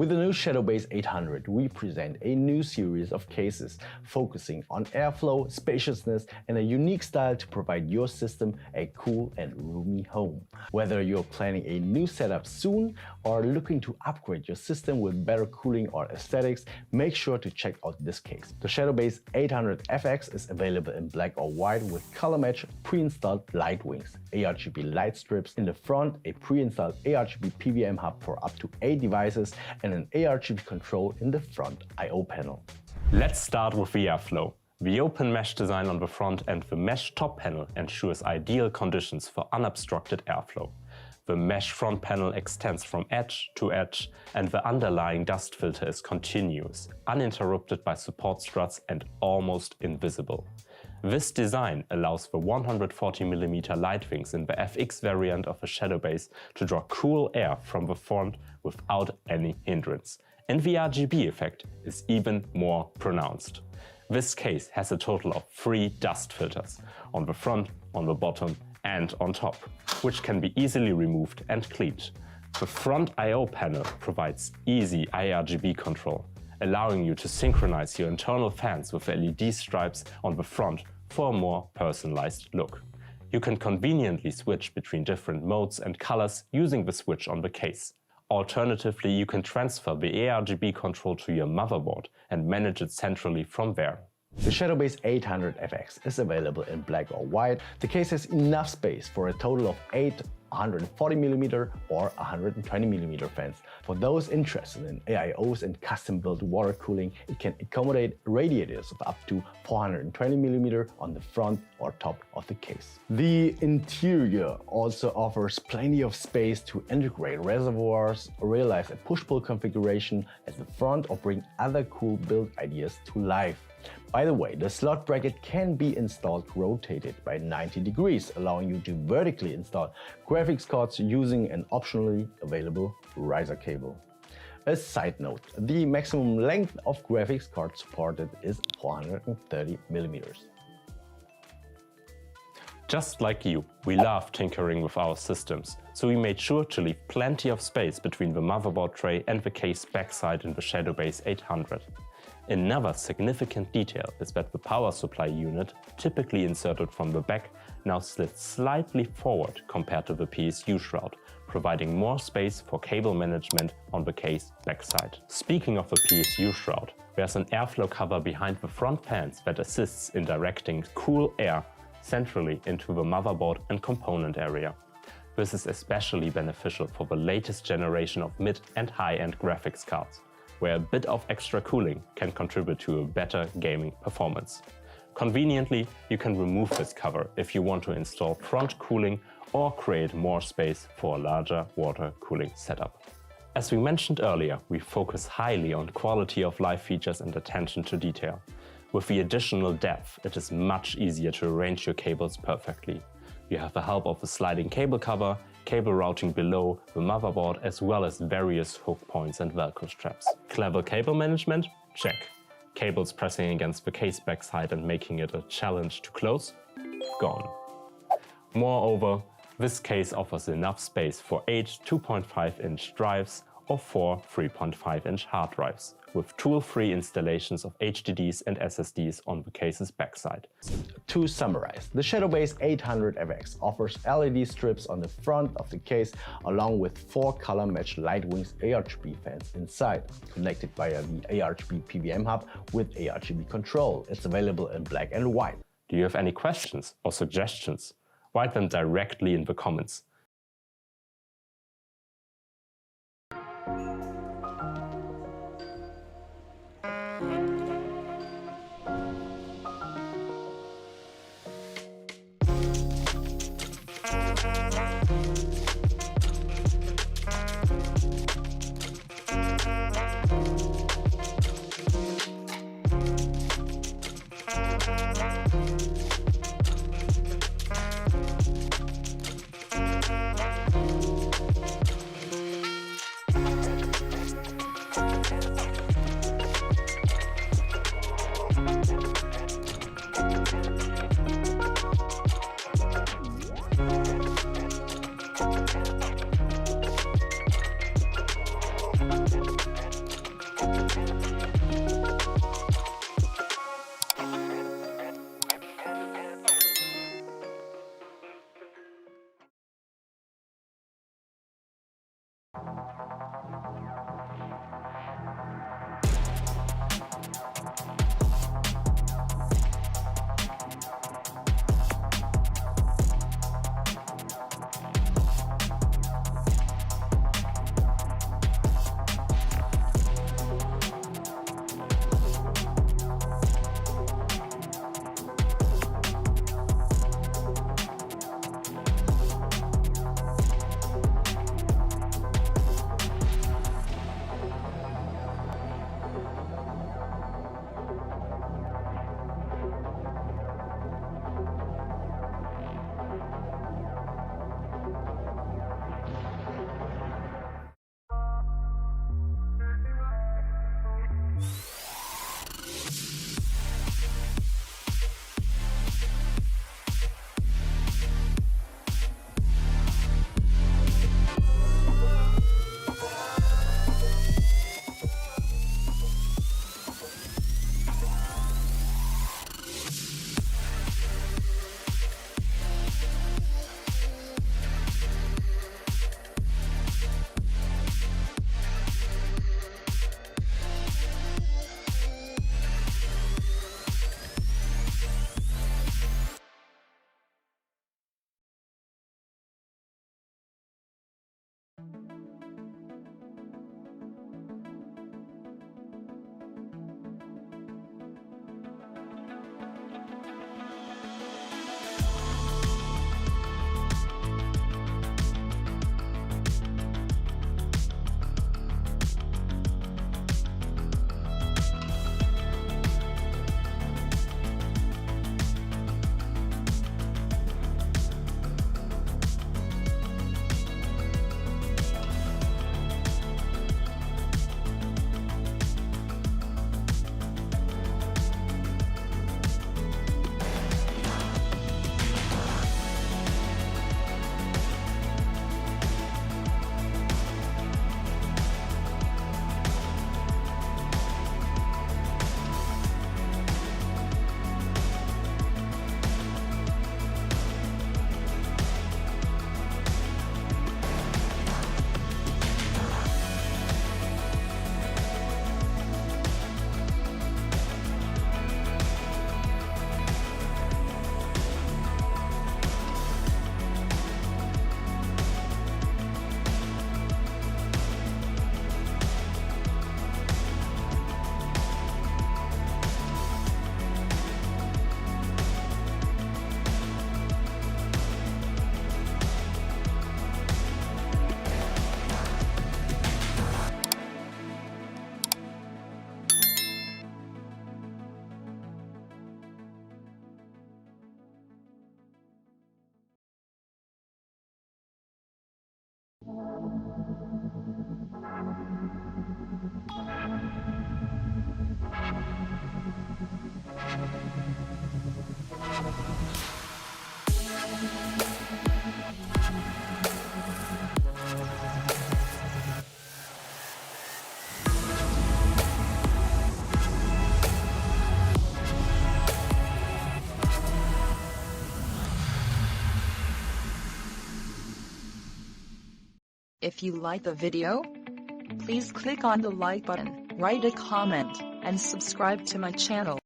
With the new Shadowbase 800, we present a new series of cases focusing on airflow, spaciousness, and a unique style to provide your system a cool and roomy home. Whether you're planning a new setup soon or looking to upgrade your system with better cooling or aesthetics, make sure to check out this case. The Shadowbase 800 FX is available in black or white with color-matched pre-installed light wings, aRGB light strips in the front, a pre-installed aRGB PWM hub for up to 8 devices, and an aRGB control in the front I/O panel. Let's start with the airflow. The open mesh design on the front and the mesh top panel ensures ideal conditions for unobstructed airflow. The mesh front panel extends from edge to edge, and the underlying dust filter is continuous, uninterrupted by support struts and almost invisible. This design allows the 140mm light wings in the FX variant of the Shadowbase to draw cool air from the front without any hindrance. And the RGB effect is even more pronounced. This case has a total of 3 dust filters, on the front, on the bottom and on top, which can be easily removed and cleaned. The front I/O panel provides easy aRGB control, allowing you to synchronize your internal fans with LED stripes on the front for a more personalized look. You can conveniently switch between different modes and colors using the switch on the case. Alternatively, you can transfer the aRGB control to your motherboard and manage it centrally from there. The Shadowbase 800 FX is available in black or white. The case has enough space for a total of 8 140mm or 120mm fans. For those interested in AIOs and custom-built water cooling, it can accommodate radiators of up to 420mm on the front or top of the case. The interior also offers plenty of space to integrate reservoirs, realize a push-pull configuration at the front, or bring other cool build ideas to life. By the way, the slot bracket can be installed rotated by 90 degrees, allowing you to vertically install graphics cards using an optionally available riser cable. A side note, the maximum length of graphics card supported is 430mm. Just like you, we love tinkering with our systems, so we made sure to leave plenty of space between the motherboard tray and the case backside in the Shadowbase 800. Another significant detail is that the power supply unit, typically inserted from the back, now slits slightly forward compared to the PSU shroud, providing more space for cable management on the case backside. Speaking of the PSU shroud, there's an airflow cover behind the front fans that assists in directing cool air centrally into the motherboard and component area. This is especially beneficial for the latest generation of mid- and high-end graphics cards, where a bit of extra cooling can contribute to a better gaming performance. Conveniently, you can remove this cover if you want to install front cooling or create more space for a larger water cooling setup. As we mentioned earlier, we focus highly on quality of life features and attention to detail. With the additional depth, it is much easier to arrange your cables perfectly. You have the help of a sliding cable cover, cable routing below the motherboard, as well as various hook points and Velcro straps. Clever cable management? Check. Cables pressing against the case backside and making it a challenge to close? Gone. Moreover, this case offers enough space for 8 2.5-inch drives or 4 3.5-inch hard drives, with tool-free installations of HDDs and SSDs on the case's backside. To summarize, the Shadowbase 800 FX offers LED strips on the front of the case along with 4 color-matched light wings aRGB fans inside, connected via the aRGB PWM hub with aRGB control. It's available in black and white. Do you have any questions or suggestions? Write them directly in the comments. If you like the video, please click on the like button, write a comment, and subscribe to my channel.